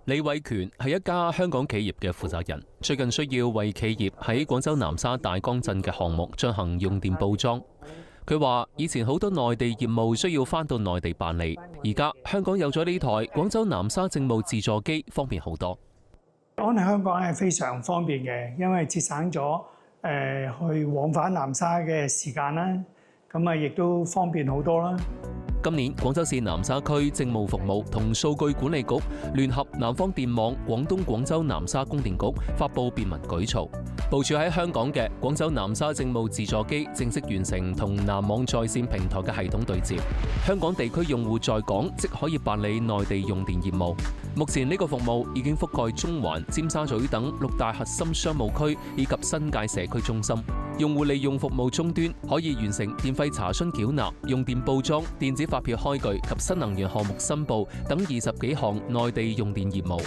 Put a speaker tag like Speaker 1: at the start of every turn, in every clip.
Speaker 1: 李偉權係一家香港企業嘅負責人，最近需要為企業喺廣州南沙大江鎮嘅項目進行用電報裝。佢話：以前好多內地業務需要返到內地辦理，而家香港有咗呢台廣州南沙政務自助機，方便好多。
Speaker 2: 安喺香港係非常方便嘅，因為節省咗去往返南沙嘅時間啦，咁啊亦都方便好多啦。
Speaker 1: 今年廣州市南沙區政務服務同數據管理局聯合南方電網廣東廣州南沙供電局發布便民舉措，部署喺香港嘅廣州南沙政務自助機正式完成同南網在線平台嘅系統對接，香港地區用戶在港即可以辦理內地用電業務。目前呢個服務已經覆蓋中環、尖沙咀等6大核心商務區以及新界社區中心。用戶利用服務終端可以完成電費查詢繳納、用電報裝、電子發票開具及新能源項目申報等20幾項內地用電業務。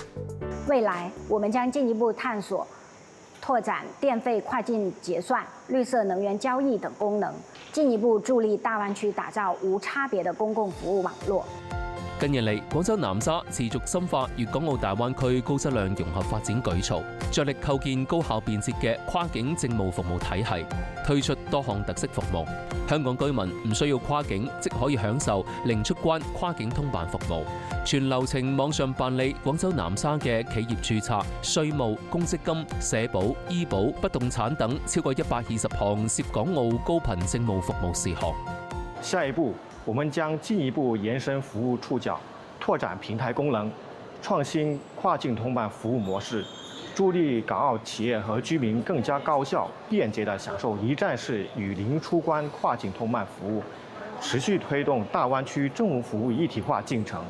Speaker 3: 未來我們將進一步探索拓展電費跨境結算、綠色能源交易等功能，進一步助力大灣區打造無差別的公共服務網絡。
Speaker 1: 近日嚟，廣州南沙持續深化粵港澳大灣區高質量融合發展舉措，着力構建高效便捷嘅跨境政務服務體系，推出多項特色服務。香港居民唔需要跨境即可以享受零出關跨境通辦服務，全流程網上辦理廣州南沙嘅企業註冊、稅務、公積金、社保、醫保、不動產等超過120項涉港澳高頻政務服務事項。
Speaker 4: 下一步，我們將進一步延伸服務觸角，拓展平台功能，創新跨境通辦服務模式，助力港澳企業和居民更加高效、便捷地享受一站式與零出關跨境通辦服務，持續推動大灣區政務服務一體化進程。